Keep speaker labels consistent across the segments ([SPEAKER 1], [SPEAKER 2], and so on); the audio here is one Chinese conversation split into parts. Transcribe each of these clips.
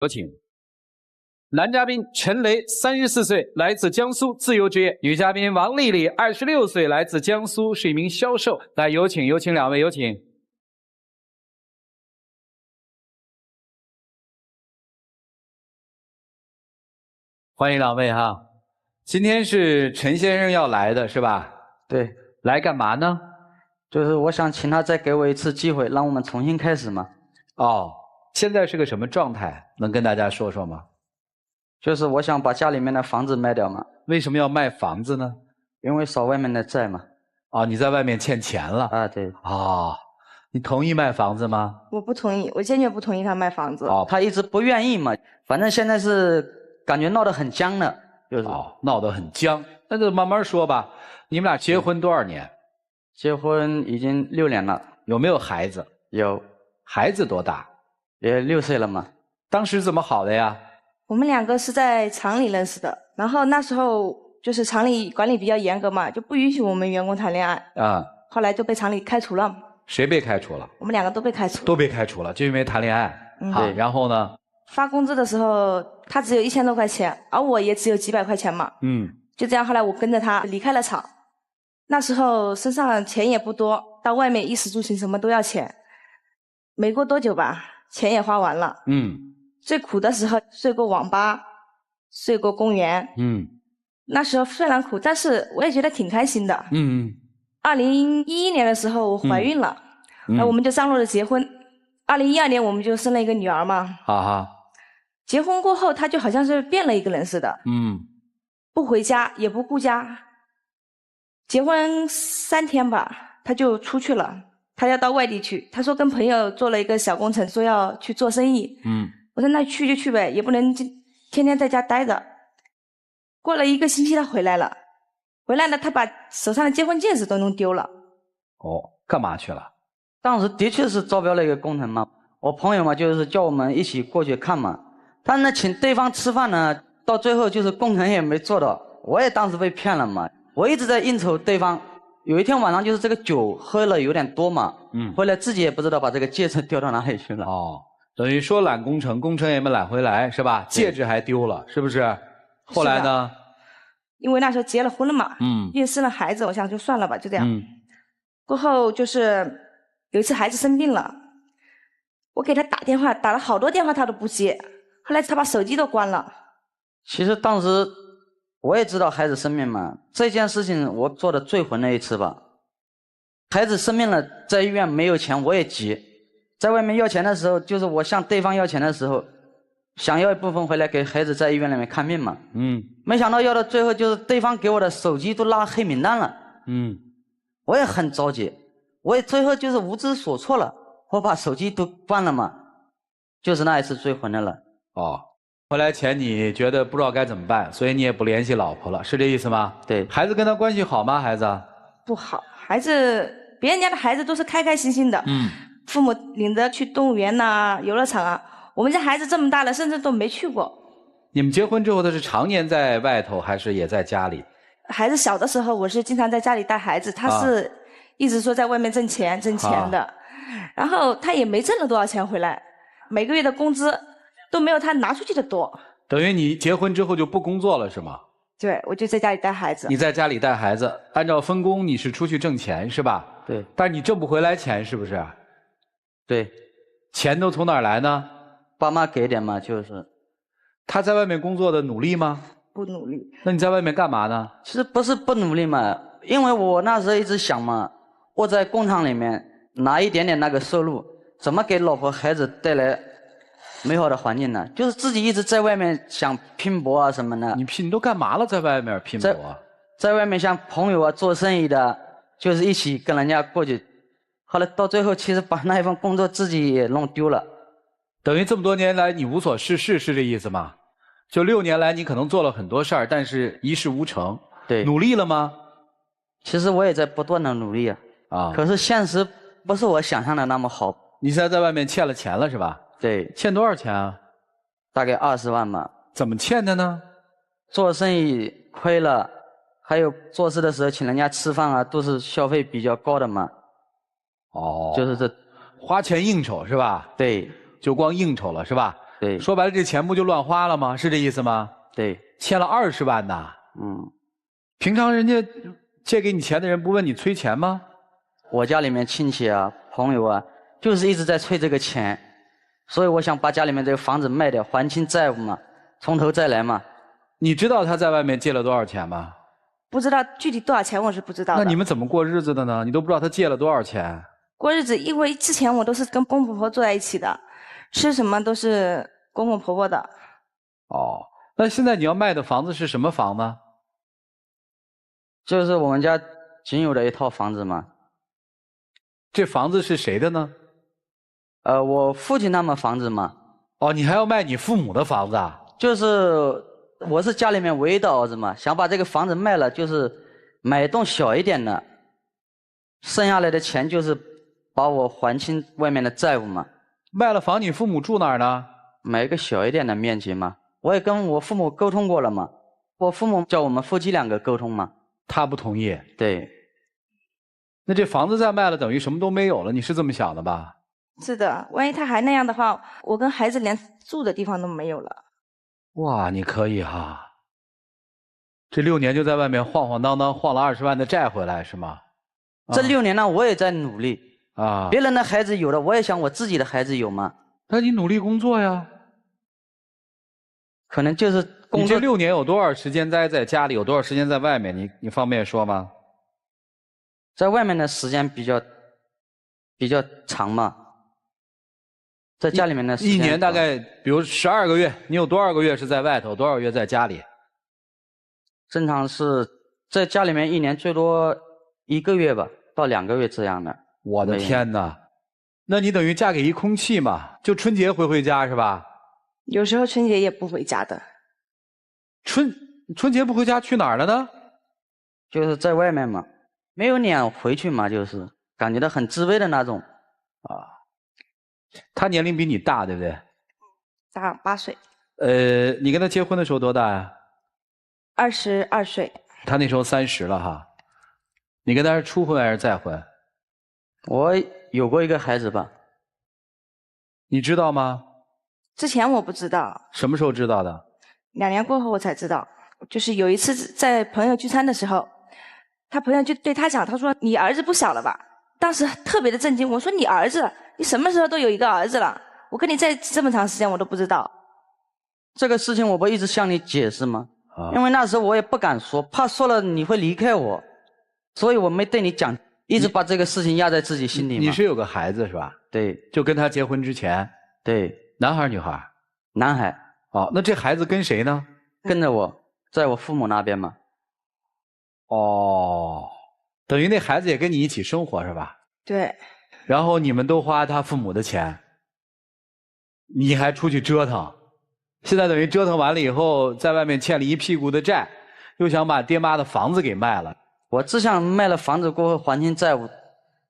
[SPEAKER 1] 有请。男嘉宾陈雷，34岁，来自江苏，自由职业；女嘉宾王丽丽，26岁，来自江苏，是一名销售。来，有请两位，有请。欢迎两位哈。今天是陈先生要来的是吧？
[SPEAKER 2] 对，
[SPEAKER 1] 来干嘛呢？
[SPEAKER 2] 就是我想请他再给我一次机会，让我们重新开始嘛。
[SPEAKER 1] 哦，现在是个什么状态？能跟大家说说吗？
[SPEAKER 2] 就是我想把家里面的房子卖掉嘛。
[SPEAKER 1] 为什么要卖房子呢？
[SPEAKER 2] 因为少外面的债嘛。
[SPEAKER 1] 哦，你在外面欠钱了。
[SPEAKER 2] 啊，对。
[SPEAKER 1] 哦，你同意卖房子吗？
[SPEAKER 3] 我不同意，我坚决不同意他卖房子。
[SPEAKER 2] 哦，他一直不愿意嘛。反正现在是感觉闹得很僵了，就是。
[SPEAKER 1] 哦，闹得很僵，那就慢慢说吧。你们俩结婚多少年？
[SPEAKER 2] 结婚已经6年了。
[SPEAKER 1] 有没有孩子？
[SPEAKER 2] 有。
[SPEAKER 1] 孩子多大？
[SPEAKER 2] 也6岁了嘛。
[SPEAKER 1] 当时怎么好的呀？
[SPEAKER 3] 我们两个是在厂里认识的，然后那时候就是厂里管理比较严格嘛，就不允许我们员工谈恋爱。
[SPEAKER 1] 啊。
[SPEAKER 3] 后来就被厂里开除了。
[SPEAKER 1] 谁被开除了？
[SPEAKER 3] 我们两个都被开除。
[SPEAKER 1] 都被开除了，就因为谈恋爱。好，然后呢？
[SPEAKER 3] 发工资的时候，他只有1000多块钱，而我也只有几百块钱嘛。就这样，后来我跟着他离开了厂。那时候身上钱也不多，到外面衣食住行什么都要钱。没过多久吧，钱也花完了。最苦的时候睡过网吧，睡过公园。那时候虽然苦，但是我也觉得挺开心的。2011年的时候我怀孕了，那我们就商量着结婚。2012年我们就生了一个女儿嘛。结婚过后他就好像是变了一个人似的。不回家也不顾家。结婚3天吧，他就出去了，他要到外地去。他说跟朋友做了一个小工程，说要去做生意。我说那去就去呗，也不能天天在家待着。过了1个星期他回来了，他把手上的结婚戒指都弄丢了。
[SPEAKER 1] 哦，干嘛去了？
[SPEAKER 2] 当时的确是招标了一个工程嘛，我朋友嘛就是叫我们一起过去看嘛。但是请对方吃饭呢，到最后就是工程也没做到，我也当时被骗了嘛。我一直在应酬对方，有一天晚上就是这个酒喝了有点多嘛，后来自己也不知道把这个戒指丢到哪里去了。
[SPEAKER 1] 哦，等于说揽工程，工程也没揽回来是吧？戒指还丢了，是不是？后来呢？
[SPEAKER 3] 因为那时候结了婚了嘛，因为生了孩子，我想就算了吧，就这样。过后就是有一次孩子生病了，我给他打电话，打了好多电话他都不接，后来他把手机都关了。
[SPEAKER 2] 其实当时我也知道孩子生病嘛，这件事情我做的最混的一次吧。孩子生病了，在医院没有钱，我也急。在外面要钱的时候，就是我向对方要钱的时候，想要一部分回来给孩子在医院里面看病嘛。没想到要到最后，就是对方给我的手机都拉黑名单了。我也很着急，我也最后就是无知所措了，我把手机都关了嘛。就是那一次最混的了。
[SPEAKER 1] 哦。回来前你觉得不知道该怎么办，所以你也不联系老婆了，是这意思吗？
[SPEAKER 2] 对。
[SPEAKER 1] 孩子跟他关系好吗？孩子？
[SPEAKER 3] 不好，别人家的孩子都是开开心心的。父母领着去动物园呐、游乐场啊，我们家孩子这么大了，甚至都没去过。
[SPEAKER 1] 你们结婚之后，他是常年在外头，还是也在家里？
[SPEAKER 3] 孩子小的时候，我是经常在家里带孩子，他是一直说在外面挣钱的，然后他也没挣了多少钱回来，每个月的工资都没有他拿出去的多。
[SPEAKER 1] 等于你结婚之后就不工作了是吗？
[SPEAKER 3] 对，我就在家里带孩子。
[SPEAKER 1] 你在家里带孩子，按照分工你是出去挣钱是吧？
[SPEAKER 2] 对。
[SPEAKER 1] 但是你挣不回来钱是不是？
[SPEAKER 2] 对。
[SPEAKER 1] 钱都从哪儿来呢？
[SPEAKER 2] 爸妈给点嘛，就是。
[SPEAKER 1] 他在外面工作的努力吗？
[SPEAKER 3] 不努力。
[SPEAKER 1] 那你在外面干嘛呢？
[SPEAKER 2] 其实不是不努力嘛，因为我那时候一直想嘛，我在工厂里面拿一点点那个收入，怎么给老婆孩子带来美好的环境呢？就是自己一直在外面想拼搏啊什么的。
[SPEAKER 1] 你都干嘛了？在外面拼搏？
[SPEAKER 2] 在外面像朋友啊做生意的，就是一起跟人家过去。后来到最后，其实把那一份工作自己也弄丢了。
[SPEAKER 1] 等于这么多年来你无所事事，是这意思吗？就6年来你可能做了很多事儿，但是一事无成。
[SPEAKER 2] 对。
[SPEAKER 1] 努力了吗？
[SPEAKER 2] 其实我也在不断的努力啊。可是现实不是我想象的那么好。
[SPEAKER 1] 你现在在外面欠了钱了是吧？
[SPEAKER 2] 对。
[SPEAKER 1] 欠多少钱啊？
[SPEAKER 2] 大概20万吧。
[SPEAKER 1] 怎么欠的呢？
[SPEAKER 2] 做生意亏了，还有做事的时候请人家吃饭啊，都是消费比较高的嘛。
[SPEAKER 1] 哦。
[SPEAKER 2] 就是这
[SPEAKER 1] 花钱应酬是吧？
[SPEAKER 2] 对。
[SPEAKER 1] 就光应酬了是吧？
[SPEAKER 2] 对。
[SPEAKER 1] 说白了，这钱不就乱花了吗？是这意思吗？
[SPEAKER 2] 对。
[SPEAKER 1] 欠了20万呐。平常人家借给你钱的人不问你催钱吗？
[SPEAKER 2] 我家里面亲戚啊、朋友啊，就是一直在催这个钱，所以我想把家里面这个房子卖掉，还清债务嘛，从头再来嘛。
[SPEAKER 1] 你知道他在外面借了多少钱吗？
[SPEAKER 3] 不知道具体多少钱，我是不知道的。
[SPEAKER 1] 那你们怎么过日子的呢？你都不知道他借了多少钱？
[SPEAKER 3] 过日子，因为之前我都是跟公公婆婆住在一起的，吃什么都是公公婆婆的。
[SPEAKER 1] 哦，那现在你要卖的房子是什么房呢？
[SPEAKER 2] 就是我们家仅有的一套房子嘛。
[SPEAKER 1] 这房子是谁的呢？
[SPEAKER 2] 我父亲他们房子嘛。
[SPEAKER 1] 哦，你还要卖你父母的房子啊？
[SPEAKER 2] 就是我是家里面唯一的儿子嘛，想把这个房子卖了，就是买一栋小一点的，剩下来的钱就是把我还清外面的债务嘛。
[SPEAKER 1] 卖了房，你父母住哪儿呢？
[SPEAKER 2] 买一个小一点的面积嘛。我也跟我父母沟通过了嘛，我父母叫我们夫妻2个沟通嘛。
[SPEAKER 1] 他不同意。
[SPEAKER 2] 对。
[SPEAKER 1] 那这房子再卖了，等于什么都没有了，你是这么想的吧？
[SPEAKER 3] 是的，万一他还那样的话，我跟孩子连住的地方都没有了。
[SPEAKER 1] 哇，你可以哈！这6年就在外面晃晃荡荡晃了20万的债回来是吗？
[SPEAKER 2] 这6年呢，我也在努力
[SPEAKER 1] 啊。
[SPEAKER 2] 别人的孩子有了，我也想我自己的孩子有嘛。
[SPEAKER 1] 那你努力工作呀。
[SPEAKER 2] 可能就是工作。
[SPEAKER 1] 你这6年有多少时间待在家里，有多少时间在外面？你方便说吗？
[SPEAKER 2] 在外面的时间比较长嘛。在家里面的时间
[SPEAKER 1] 1年大概，比如12个月，你有多少个月是在外头，多少个月在家里？
[SPEAKER 2] 正常是在家里面1年最多1个月吧，到2个月这样的。
[SPEAKER 1] 我的天哪！那你等于嫁给一空气嘛？就春节回家是吧？
[SPEAKER 3] 有时候春节也不回家的。
[SPEAKER 1] 春节不回家去哪儿了呢？
[SPEAKER 2] 就是在外面嘛，没有脸回去嘛，就是感觉到很自卑的那种。
[SPEAKER 1] 啊。他年龄比你大，对不对？
[SPEAKER 3] 大8岁。
[SPEAKER 1] 你跟他结婚的时候多大呀
[SPEAKER 3] ？22岁。
[SPEAKER 1] 他那时候30了哈。你跟他是初婚还是再婚？
[SPEAKER 2] 我有过一个孩子吧。
[SPEAKER 1] 你知道吗？
[SPEAKER 3] 之前我不知道。
[SPEAKER 1] 什么时候知道的
[SPEAKER 3] ？2年过后我才知道。就是有一次在朋友聚餐的时候，他朋友就对他讲，他说你儿子不小了吧？当时特别的震惊，我说你儿子？你什么时候都有一个儿子了？我跟你在这么长时间我都不知道。
[SPEAKER 2] 这个事情我不一直向你解释吗？因为那时候我也不敢说，怕说了你会离开我，所以我没对你讲，一直把这个事情压在自己心里嘛。
[SPEAKER 1] 你是有个孩子是吧？
[SPEAKER 2] 对。
[SPEAKER 1] 就跟他结婚之前。
[SPEAKER 2] 对。
[SPEAKER 1] 男孩女孩？
[SPEAKER 2] 男孩。
[SPEAKER 1] 哦，那这孩子跟谁呢？
[SPEAKER 2] 跟着我，在我父母那边嘛。
[SPEAKER 1] 哦，等于那孩子也跟你一起生活是吧？
[SPEAKER 3] 对。
[SPEAKER 1] 然后你们都花他父母的钱，你还出去折腾，现在等于折腾完了以后，在外面欠了一屁股的债，又想把爹妈的房子给卖了。
[SPEAKER 2] 我只想卖了房子过后还清债务，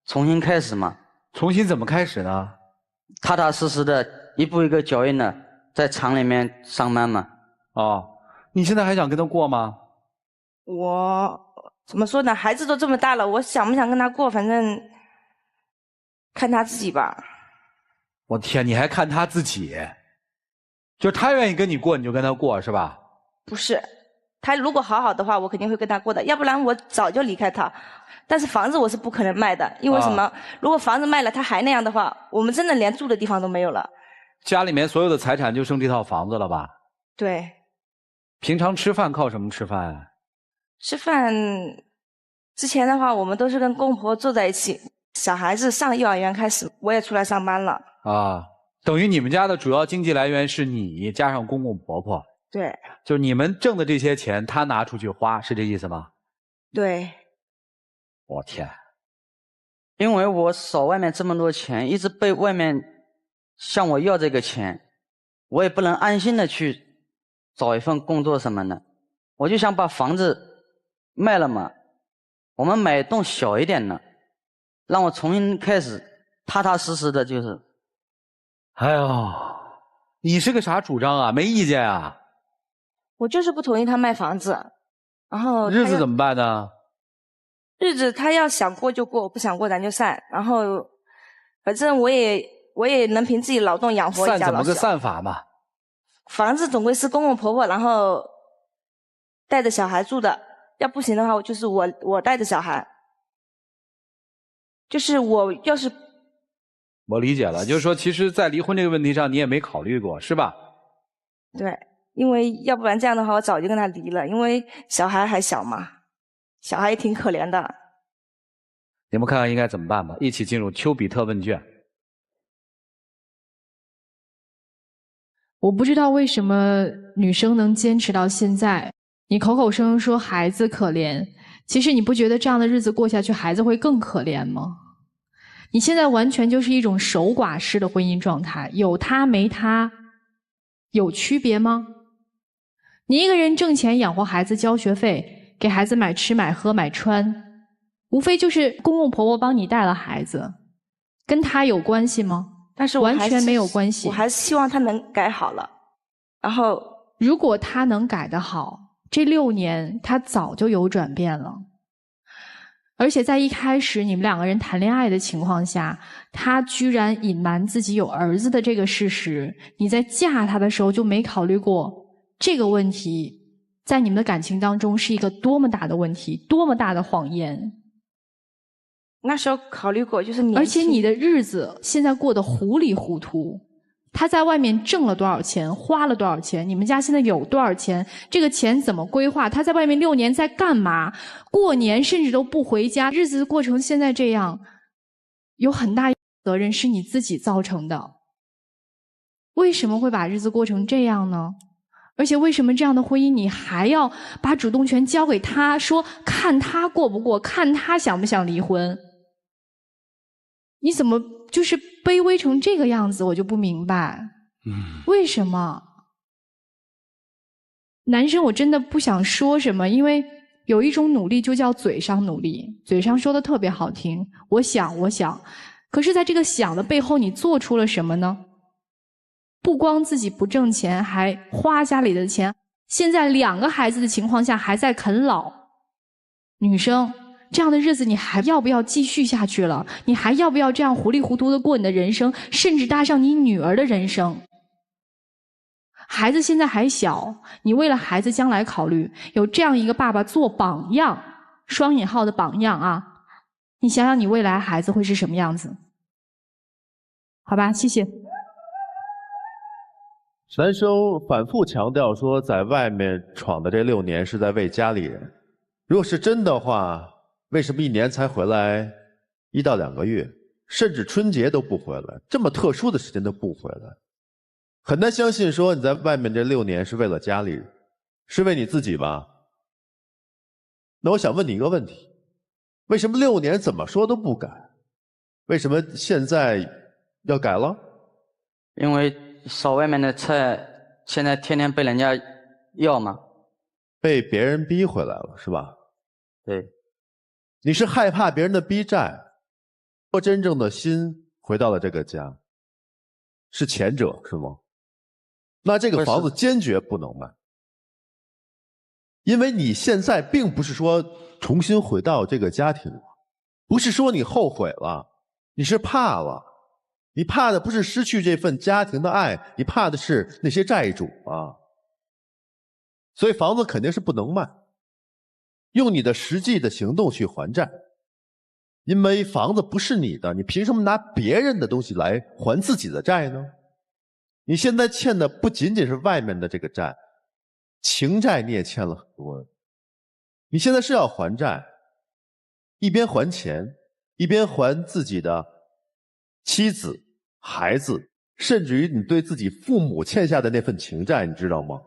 [SPEAKER 2] 重新开始嘛。
[SPEAKER 1] 重新怎么开始呢？
[SPEAKER 2] 踏踏实实的，一步一个脚印的，在厂里面上班嘛。
[SPEAKER 1] 哦，你现在还想跟他过吗？
[SPEAKER 3] 我怎么说呢？孩子都这么大了，我想不想跟他过，反正看他自己吧。
[SPEAKER 1] 我天，你还看他自己？就是他愿意跟你过，你就跟他过是吧？
[SPEAKER 3] 不是，他如果好好的话，我肯定会跟他过的，要不然我早就离开他。但是房子我是不可能卖的，因为什么？如果房子卖了，他还那样的话，我们真的连住的地方都没有了。
[SPEAKER 1] 家里面所有的财产就剩这套房子了吧？
[SPEAKER 3] 对。
[SPEAKER 1] 平常吃饭靠什么吃饭啊？
[SPEAKER 3] 吃饭之前的话，我们都是跟公婆住在一起。小孩子上幼儿园开始，我也出来上班了。
[SPEAKER 1] 啊，等于你们家的主要经济来源是你加上公公婆婆。
[SPEAKER 3] 对。
[SPEAKER 1] 就是你们挣的这些钱，他拿出去花，是这意思吗？
[SPEAKER 3] 对。
[SPEAKER 1] 我天！
[SPEAKER 2] 因为我少外面这么多钱，一直被外面向我要这个钱，我也不能安心的去找一份工作什么的，我就想把房子卖了嘛，我们买一栋小一点的，让我重新开始，踏踏实实的就是。
[SPEAKER 1] 哎呦，你是个啥主张啊？没意见啊？
[SPEAKER 3] 我就是不同意他卖房子，然后
[SPEAKER 1] 日子怎么办呢？
[SPEAKER 3] 日子他要想过就过，不想过咱就散。然后，反正我也能凭自己劳动养活一家老小。
[SPEAKER 1] 散怎么个散法嘛？
[SPEAKER 3] 房子总归是公公婆婆然后带着小孩住的，要不行的话就是我带着小孩。就是我要是，
[SPEAKER 1] 我理解了，就是说其实在离婚这个问题上你也没考虑过，是吧？
[SPEAKER 3] 对，因为要不然这样的话我早就跟他离了，因为小孩还小嘛，小孩也挺可怜的。
[SPEAKER 1] 你们看看应该怎么办吧，一起进入丘比特问卷。
[SPEAKER 4] 我不知道为什么女生能坚持到现在。你口口声声说孩子可怜，其实你不觉得这样的日子过下去，孩子会更可怜吗？你现在完全就是一种守寡式的婚姻状态，有他没他，有区别吗？你一个人挣钱养活孩子，交学费，给孩子买吃买喝买穿，无非就是公公婆婆帮你带了孩子，跟他有关系吗？
[SPEAKER 3] 但是
[SPEAKER 4] 完全没有关系。
[SPEAKER 3] 我还是希望他能改好了。然后，
[SPEAKER 4] 如果他能改得好，这6年他早就有转变了。而且在一开始你们2个人谈恋爱的情况下，他居然隐瞒自己有儿子的这个事实，你在嫁他的时候就没考虑过这个问题，在你们的感情当中是一个多么大的问题，多么大的谎言。
[SPEAKER 3] 那时候考虑过，就是年轻，
[SPEAKER 4] 而且你的日子现在过得糊里糊涂。他在外面挣了多少钱，花了多少钱，你们家现在有多少钱，这个钱怎么规划，他在外面6年在干嘛，过年甚至都不回家，日子过成现在这样，有很大责任是你自己造成的。为什么会把日子过成这样呢？而且为什么这样的婚姻你还要把主动权交给他，说看他过不过，看他想不想离婚？你怎么就是卑微成这个样子，我就不明白。为什么？男生我真的不想说什么，因为有一种努力就叫嘴上努力，嘴上说的特别好听，我想，可是在这个想的背后，你做出了什么呢？不光自己不挣钱，还花家里的钱，现在2个孩子的情况下还在啃老。女生，这样的日子你还要不要继续下去了？你还要不要这样糊里糊涂的过你的人生，甚至搭上你女儿的人生？孩子现在还小，你为了孩子将来考虑，有这样一个爸爸做榜样，双引号的榜样啊，你想想你未来孩子会是什么样子？好吧，谢谢。
[SPEAKER 5] 男生反复强调说，在外面闯的这6年是在为家里人。如果是真的话，为什么1年才回来1到2个月，甚至春节都不回来，这么特殊的时间都不回来？很难相信说你在外面这6年是为了家里人，是为你自己吧？那我想问你一个问题，为什么6年怎么说都不改？为什么现在要改了？
[SPEAKER 2] 因为烧外面的菜现在天天被人家要嘛。
[SPEAKER 5] 被别人逼回来了是吧？
[SPEAKER 2] 对。
[SPEAKER 5] 你是害怕别人的逼债，或真正的心回到了这个家？是前者是吗？那这个房子坚决不能卖，因为你现在并不是说重新回到这个家庭了，不是说你后悔了，你是怕了，你怕的不是失去这份家庭的爱，你怕的是那些债主啊。所以房子肯定是不能卖，用你的实际的行动去还债，因为房子不是你的，你凭什么拿别人的东西来还自己的债呢？你现在欠的不仅仅是外面的这个债，情债你也欠了很多。你现在是要还债，一边还钱，一边还自己的妻子、孩子，甚至于你对自己父母欠下的那份情债，你知道吗？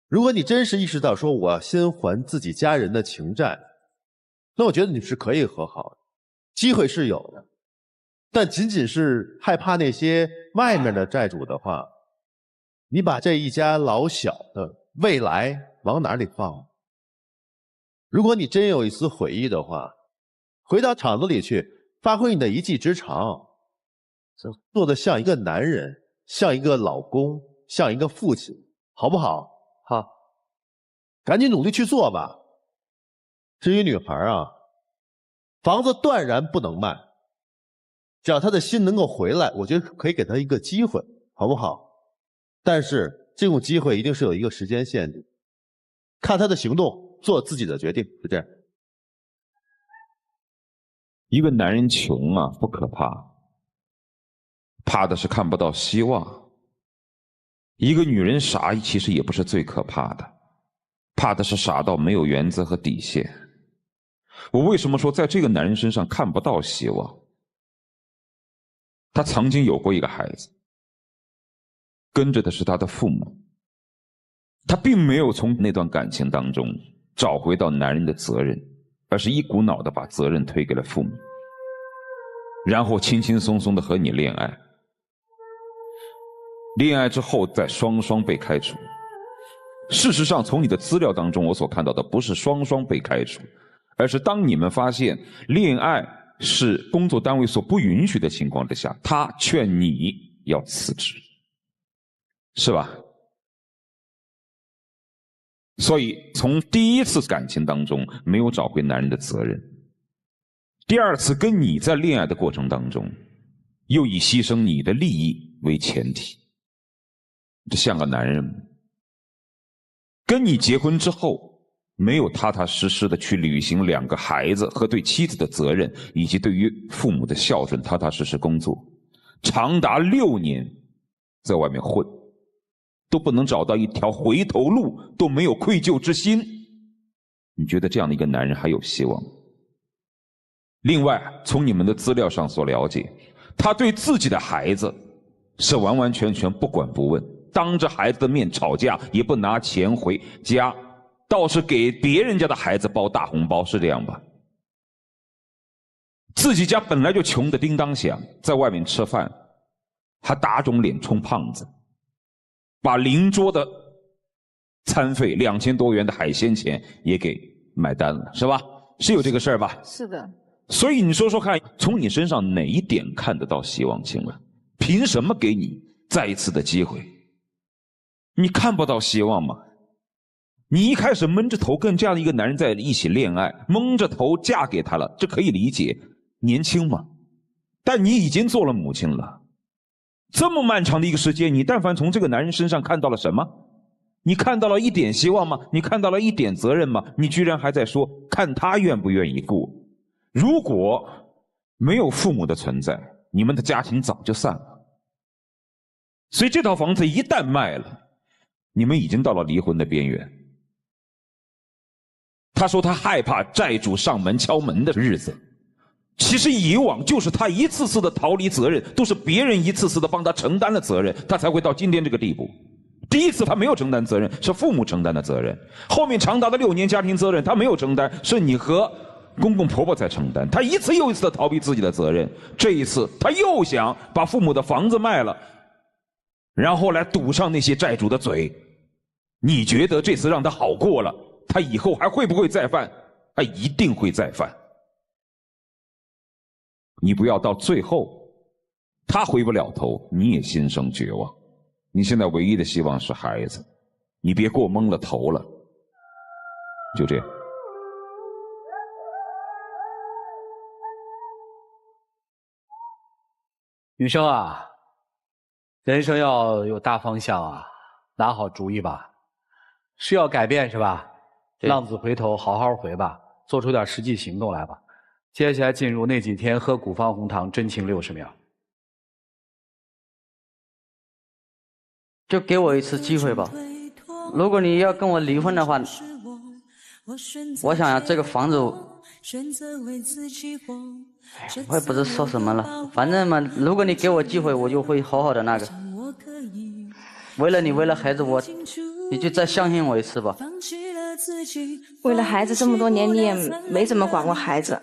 [SPEAKER 5] 如果你真是意识到说我要先还自己家人的情债，那我觉得你是可以和好的，机会是有的。但仅仅是害怕那些外面的债主的话，你把这一家老小的未来往哪里放？如果你真有一丝悔意的话，回到厂子里去，发挥你的一技之长，做得像一个男人，像一个老公，像一个父亲，好不好？
[SPEAKER 2] 好，
[SPEAKER 5] 赶紧努力去做吧。至于女孩啊，房子断然不能卖，只要她的心能够回来，我觉得可以给她一个机会，好不好？但是这种机会一定是有一个时间限制，看他的行动，做自己的决定，是这样。
[SPEAKER 6] 一个男人穷啊，不可怕，怕的是看不到希望。一个女人傻，其实也不是最可怕的，怕的是傻到没有原则和底线。我为什么说在这个男人身上看不到希望？他曾经有过一个孩子，跟着的是他的父母，他并没有从那段感情当中找回到男人的责任，而是一股脑的把责任推给了父母，然后轻轻松松的和你恋爱。恋爱之后再双双被开除。事实上，从你的资料当中我所看到的不是双双被开除，而是当你们发现恋爱是工作单位所不允许的情况之下，他劝你要辞职，是吧？所以从第一次感情当中没有找回男人的责任，第二次跟你在恋爱的过程当中又以牺牲你的利益为前提，这像个男人吗？跟你结婚之后没有踏踏实实的去履行2个孩子和对妻子的责任，以及对于父母的孝顺，踏踏实实工作，长达6年在外面混，都不能找到一条回头路，都没有愧疚之心，你觉得这样的一个男人还有希望？另外，从你们的资料上所了解，他对自己的孩子是完完全全不管不问，当着孩子的面吵架也不拿钱回家，倒是给别人家的孩子包大红包，是这样吧？自己家本来就穷得叮当响，在外面吃饭还打肿脸充胖子，把邻桌的餐费2000多元的海鲜钱也给买单了，是吧？是有这个事儿吧？
[SPEAKER 4] 是的。
[SPEAKER 6] 所以你说说看，从你身上哪一点看得到希望？请问，凭什么给你再一次的机会？你看不到希望吗？你一开始闷着头跟这样的一个男人在一起恋爱，蒙着头嫁给他了，这可以理解，年轻嘛。但你已经做了母亲了，这么漫长的一个时间，你但凡从这个男人身上看到了什么？你看到了一点希望吗？你看到了一点责任吗？你居然还在说看他愿不愿意顾。如果没有父母的存在，你们的家庭早就散了。所以这套房子一旦卖了，你们已经到了离婚的边缘。他说他害怕债主上门敲门的日子，其实以往就是他一次次的逃离责任，都是别人一次次的帮他承担了责任，他才会到今天这个地步。第一次他没有承担责任，是父母承担的责任，后面长达的6年家庭责任他没有承担，是你和公公婆婆在承担。他一次又一次的逃避自己的责任，这一次他又想把父母的房子卖了，然后来堵上那些债主的嘴。你觉得这次让他好过了，他以后还会不会再犯？他一定会再犯。你不要到最后他回不了头，你也心生绝望。你现在唯一的希望是孩子，你别过懵了头了。就这样。
[SPEAKER 1] 女生啊，人生要有大方向啊，拿好主意吧。是要改变是吧？浪子回头，好好回吧，做出点实际行动来吧。接下来进入那几天喝古方红糖真情60秒。
[SPEAKER 2] 就给我一次机会吧。如果你要跟我离婚的话，我想要这个房子，我也不知说什么了。反正嘛，如果你给我机会，我就会好好的那个。为了你，为了孩子，你就再相信我一次吧。
[SPEAKER 3] 为了孩子这么多年，你也没怎么管过孩子，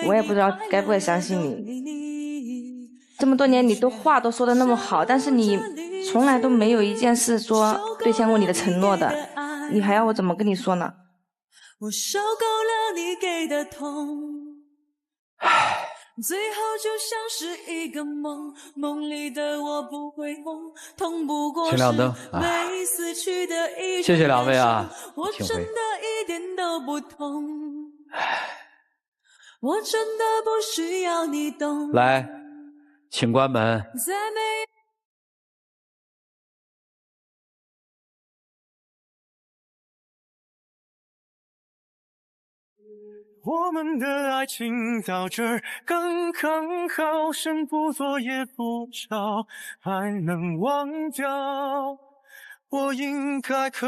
[SPEAKER 3] 我也不知道该不该相信你。这么多年，你话都说得那么好，但是你从来都没有一件事说兑现过你的承诺的，你还要我怎么跟你说呢？我受够了你给的痛，最后就像是一个梦，梦里的我不会梦，痛不过是没死去的一
[SPEAKER 1] 谢谢2位啊，
[SPEAKER 3] 我真的一点都不痛，我真的不需要你懂。
[SPEAKER 1] 来，请关门。
[SPEAKER 7] 我们的爱情到这儿刚刚好，身不多也不少，还能忘掉，我应该可。